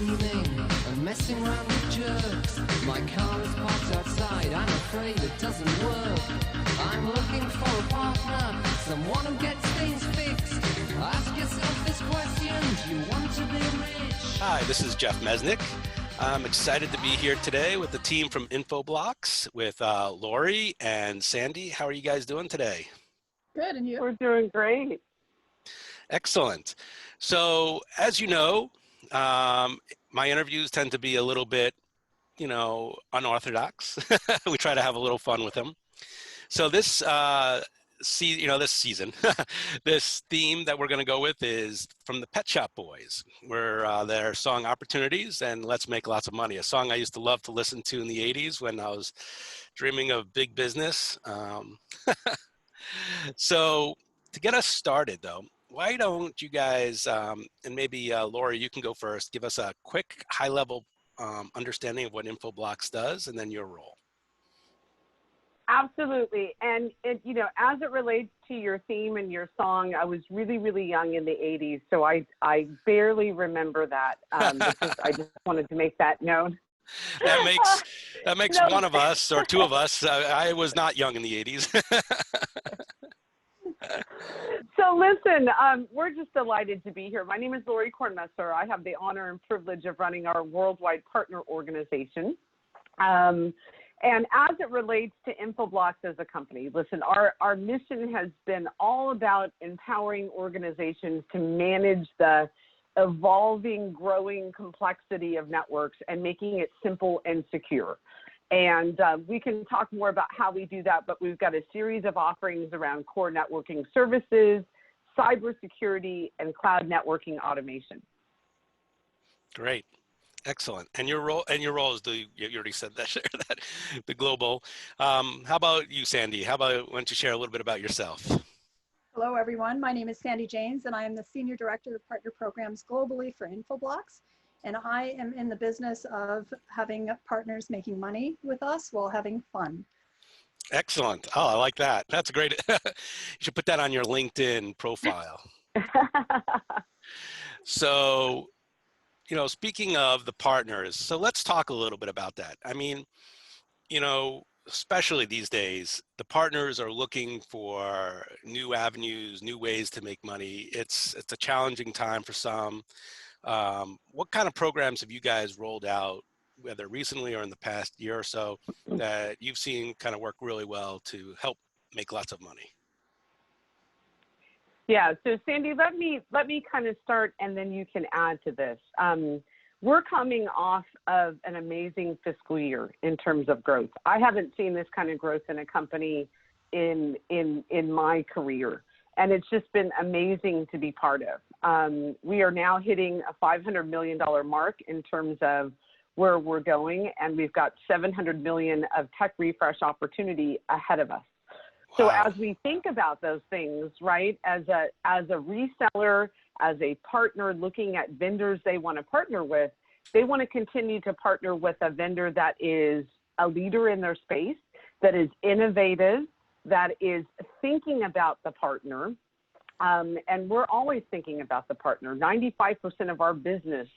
scheming and messing around with jerks. My car is parked outside, I'm afraid it doesn't work. I'm looking for a partner, someone who gets things fixed. Ask yourself this question, do you want to be rich? Hi, this is Jeff Mesnick. I'm excited to be here today with the team from infoblox with Lori and Sandy. How are you guys doing today? Good, and you? We're doing great. Excellent. So as you know, my interviews tend to be a little bit, unorthodox. We try to have a little fun with them. So this this season, this theme that we're going to go with is from the Pet Shop Boys, where their song Opportunities and Let's Make Lots of Money, a song I used to love to listen to in the 80s when I was dreaming of big business. So to get us started though, why don't you guys, and maybe Lori, you can go first, give us a quick high level understanding of what infoblox does and then your role. Absolutely. And, as it relates to your theme and your song, I was really, really young in the 80s, so I barely remember that. I just wanted to make that known. That makes one of us or two of us. I was not young in the 80s. So listen, we're just delighted to be here. My name is Lori Kornmesser. I have the honor and privilege of running our worldwide partner organization. And as it relates to infoblox as a company, listen, our mission has been all about empowering organizations to manage the evolving, growing complexity of networks and making it simple and secure. And we can talk more about how we do that, but we've got a series of offerings around core networking services, cybersecurity, and cloud networking automation. Great. Excellent. And your role is you already said that, the global. How about you, Sandy? Why don't you share a little bit about yourself? Hello, everyone. My name is Sandy Janes, and I am the Senior Director of Partner Programs globally for infoblox. And I am in the business of having partners making money with us while having fun. Excellent. Oh, I like that. That's great. You should put that on your LinkedIn profile. So, speaking of the partners, so let's talk a little bit about that. I mean, especially these days, the partners are looking for new avenues, new ways to make money. It's a challenging time for some. What kind of programs have you guys rolled out, whether recently or in the past year or so, that you've seen kind of work really well to help make lots of money? Yeah, so Sandy, let me kind of start and then you can add to this. We're coming off of an amazing fiscal year in terms of growth. I haven't seen this kind of growth in a company in my career, and it's just been amazing to be part of. We are now hitting a $500 million mark in terms of where we're going, and we've got $700 million of tech refresh opportunity ahead of us. So as we think about those things, right, as a reseller, as a partner looking at vendors they want to partner with, they want to continue to partner with a vendor that is a leader in their space, that is innovative, that is thinking about the partner. And we're always thinking about the partner. 95% of our business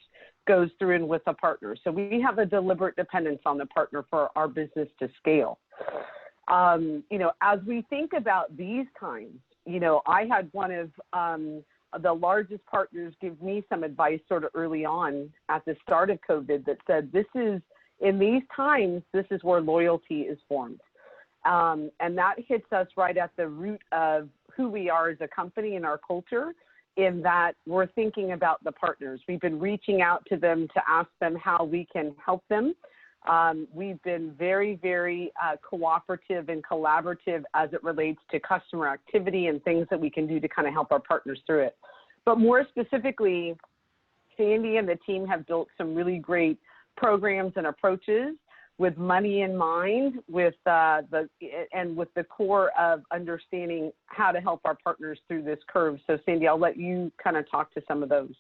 goes through and with a partner. So we have a deliberate dependence on the partner for our business to scale. As we think about these times, I had one of the largest partners give me some advice sort of early on at the start of COVID that said, in these times, this is where loyalty is formed. And that hits us right at the root of who we are as a company and our culture, in that we're thinking about the partners. We've been reaching out to them to ask them how we can help them. We've been very, very cooperative and collaborative as it relates to customer activity and things that we can do to kind of help our partners through it. But more specifically, Sandy and the team have built some really great programs and approaches with money in mind, with the core of understanding how to help our partners through this curve. So Sandy, I'll let you kind of talk to some of those.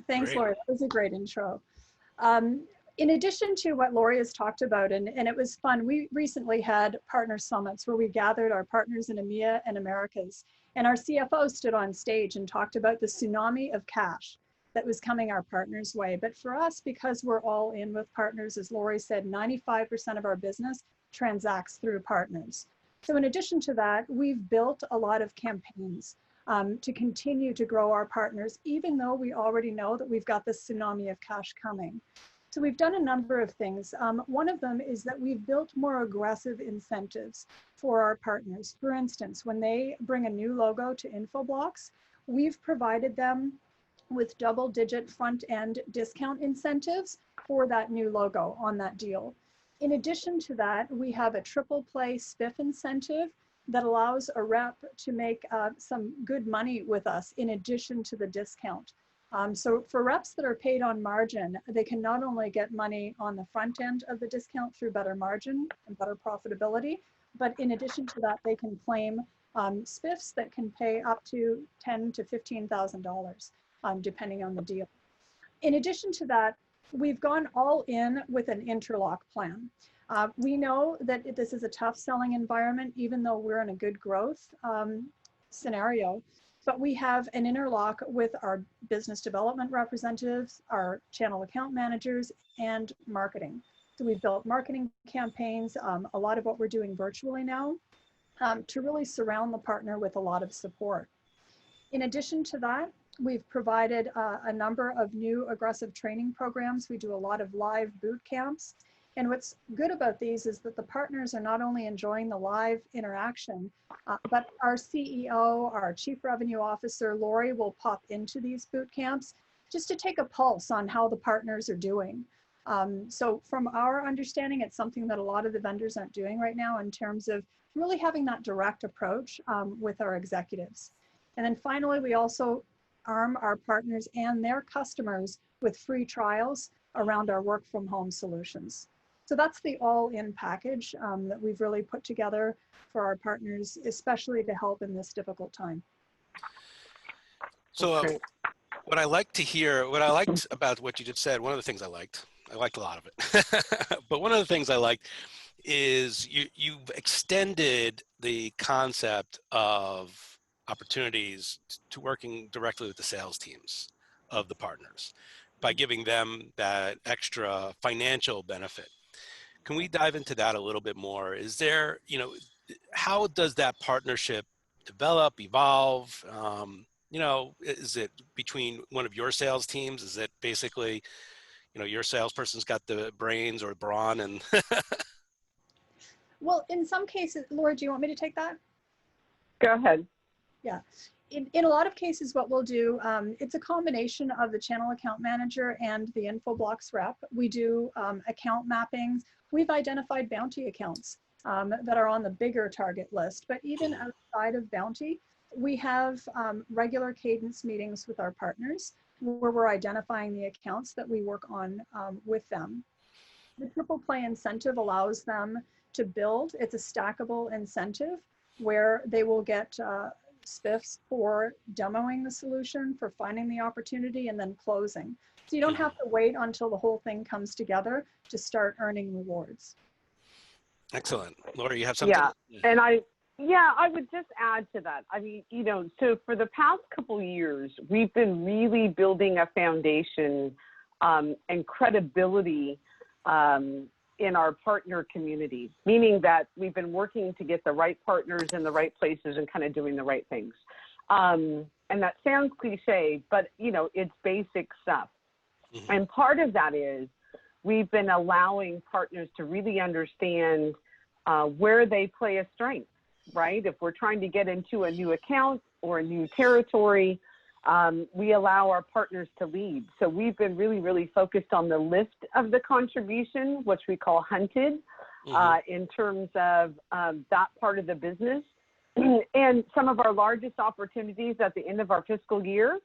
Thanks, Lori. That was a great intro. In addition to what Lori has talked about, and it was fun, we recently had partner summits where we gathered our partners in EMEA and Americas, and our CFO stood on stage and talked about the tsunami of cash that was coming our partners' way. But for us, because we're all in with partners, as Lori said, 95% of our business transacts through partners. So in addition to that, we've built a lot of campaigns to continue to grow our partners, even though we already know that we've got this tsunami of cash coming. So we've done a number of things. One of them is that we've built more aggressive incentives for our partners. For instance, when they bring a new logo to infoblox, we've provided them with double-digit front-end discount incentives for that new logo on that deal. In addition to that, we have a triple play spiff incentive that allows a rep to make some good money with us in addition to the discount. So for reps that are paid on margin, they can not only get money on the front end of the discount through better margin and better profitability, but in addition to that, they can claim spiffs that can pay up to $10,000 to $15,000, depending on the deal. In addition to that, we've gone all in with an interlock plan. We know that this is a tough selling environment, even though we're in a good growth scenario, but we have an interlock with our business development representatives, our channel account managers, and marketing. So we've built marketing campaigns, a lot of what we're doing virtually now, to really surround the partner with a lot of support. In addition to that, we've provided a number of new aggressive training programs. We do a lot of live boot camps. And what's good about these is that the partners are not only enjoying the live interaction, but our CEO, our Chief Revenue Officer, Lori, will pop into these boot camps just to take a pulse on how the partners are doing. So from our understanding, it's something that a lot of the vendors aren't doing right now in terms of really having that direct approach with our executives. And then finally, we also arm our partners and their customers with free trials around our work from home solutions. So that's the all-in package that we've really put together for our partners, especially to help in this difficult time. So what I like to hear, what I liked about what you just said, one of the things I liked a lot of it, but one of the things I liked is you've extended the concept of opportunities to working directly with the sales teams of the partners by giving them that extra financial benefit. Can we dive into that a little bit more? Is there, how does that partnership develop, evolve? Is it between one of your sales teams? Is it basically, your salesperson's got the brains or brawn and Well, in some cases, Laura, do you want me to take that? Go ahead. Yeah. In a lot of cases, what we'll do, it's a combination of the channel account manager and the infoblox rep. We do account mappings. We've identified bounty accounts that are on the bigger target list, but even outside of bounty, we have regular cadence meetings with our partners where we're identifying the accounts that we work on with them. The triple play incentive allows them to build. It's a stackable incentive where they will get spiffs for demoing the solution, for finding the opportunity, and then closing. So you don't have to wait until the whole thing comes together to start earning rewards. Excellent. Laura, you have something? Yeah, and I would just add to that. I mean, so for the past couple of years, we've been really building a foundation and credibility in our partner community, meaning that we've been working to get the right partners in the right places and kind of doing the right things. And that sounds cliche, but it's basic stuff. Mm-hmm. And part of that is we've been allowing partners to really understand where they play a strength, right? If we're trying to get into a new account or a new territory, we allow our partners to lead. So we've been really, really focused on the lift of the contribution, which we call hunted, in terms of that part of the business. And some of our largest opportunities at the end of our fiscal year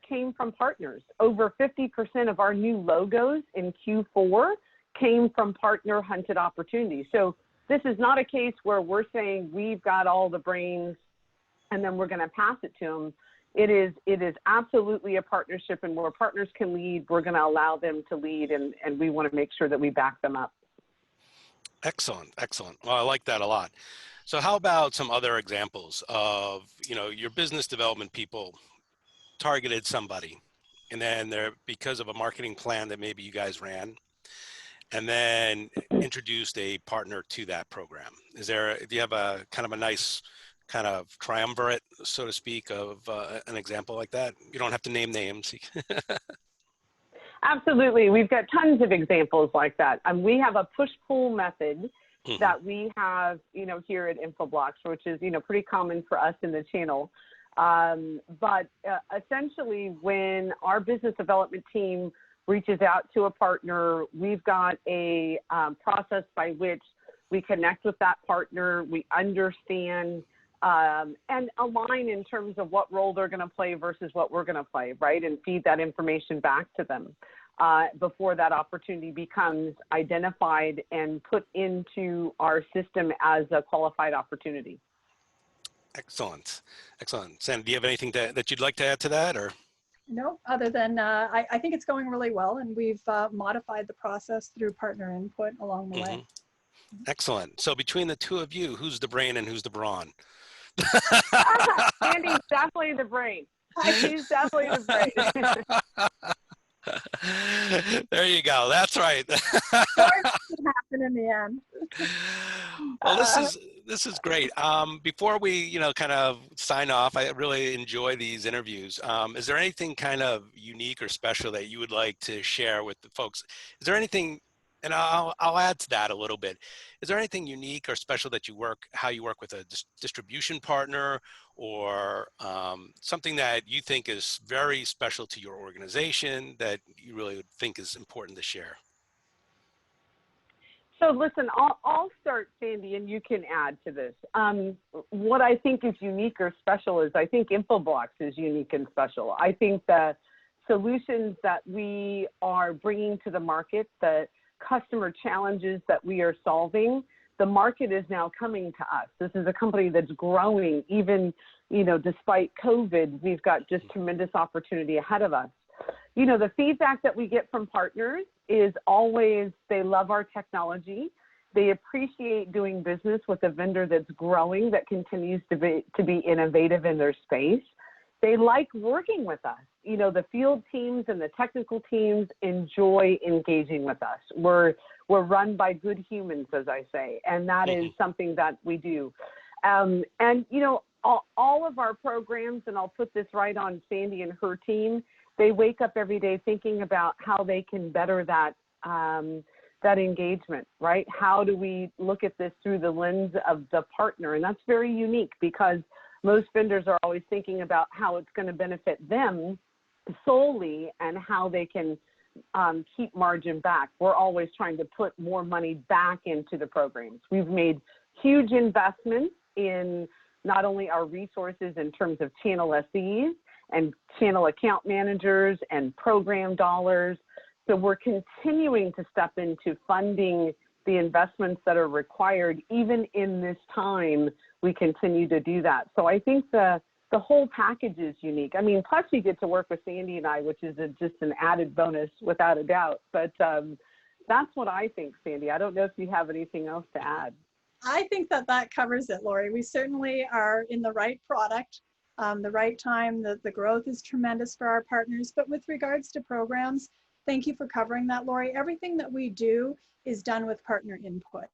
came from partners. Over 50% of our new logos in Q4 came from partner hunted opportunities. So this is not a case where we're saying we've got all the brains and then we're going to pass it to them. It is absolutely a partnership, and where partners can lead, we're going to allow them to lead, and we want to make sure that we back them up. Excellent, excellent. Well, I like that a lot. So how about some other examples of, your business development people targeted somebody and then there, because of a marketing plan that maybe you guys ran, and then introduced a partner to that program. Do you have a kind of a nice kind of triumvirate, so to speak, of an example like that? You don't have to name names. Absolutely. We've got tons of examples like that. We have a push-pull method that we have, here at infoblox, which is, pretty common for us in the channel. But essentially, when our business development team reaches out to a partner, we've got a process by which we connect with that partner, we understand and align in terms of what role they're going to play versus what we're going to play, right? And feed that information back to them before that opportunity becomes identified and put into our system as a qualified opportunity. Excellent. Excellent. Sam, do you have anything that you'd like to add to that, or? No, other than I think it's going really well, and we've modified the process through partner input along the way. Excellent. So between the two of you, who's the brain and who's the brawn? Andy's definitely the brain. He's definitely the brain. There you go. That's right. Happen in the end. Well, this is great. Before we, kind of sign off, I really enjoy these interviews. Is there anything kind of unique or special that you would like to share with the folks? Is there anything, and I'll add to that a little bit. Is there anything unique or special that how you work with a distribution partner, or something that you think is very special to your organization that you really think is important to share? So listen, I'll start, Sandy, and you can add to this. What I think is unique or special is I think infoblox is unique and special. I think the solutions that we are bringing to the market, the customer challenges that we are solving, the market is now coming to us. This is a company that's growing, even, despite COVID, we've got just tremendous opportunity ahead of us. The feedback that we get from partners is always they love our technology. They appreciate doing business with a vendor that's growing, that continues to be innovative in their space. They like working with us. The field teams and the technical teams enjoy engaging with us. We're run by good humans, as I say, and that is something that we do. All of our programs, and I'll put this right on Sandy and her team, they wake up every day thinking about how they can better that engagement, right? How do we look at this through the lens of the partner? And that's very unique, because most vendors are always thinking about how it's going to benefit them solely and how they can keep margin back. We're always trying to put more money back into the programs. We've made huge investments in not only our resources in terms of channel SEs and channel account managers and program dollars. So we're continuing to step into funding the investments that are required. Even in this time, we continue to do that. So I think the whole package is unique. I mean, plus you get to work with Sandy and I, which is just an added bonus without a doubt. But that's what I think, Sandy. I don't know if you have anything else to add. I think that covers it, Lori. We certainly are in the right product, the right time. The growth is tremendous for our partners. But with regards to programs, thank you for covering that, Lori. Everything that we do is done with partner input.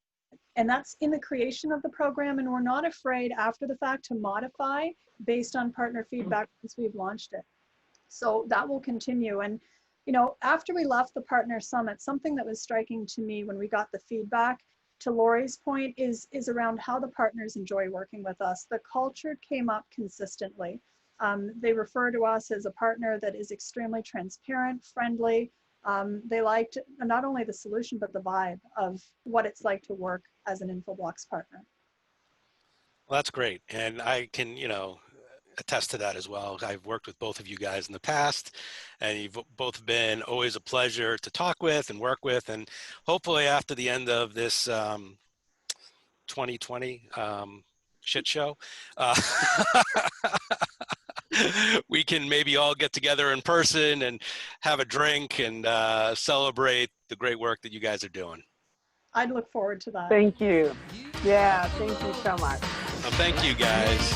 And that's in the creation of the program. And we're not afraid after the fact to modify based on partner feedback once we've launched it. So that will continue. And, after we left the Partner Summit, something that was striking to me when we got the feedback, to Lori's point, is around how the partners enjoy working with us. The culture came up consistently. They refer to us as a partner that is extremely transparent, friendly. They liked not only the solution, but the vibe of what it's like to work as an infoblox partner. Well, that's great. And I can, attest to that as well. I've worked with both of you guys in the past, and you've both been always a pleasure to talk with and work with. And hopefully after the end of this 2020 shit show, we can maybe all get together in person and have a drink and celebrate the great work that you guys are doing. I'd look forward to that. Thank you. Yeah, thank you so much. Well, thank you guys.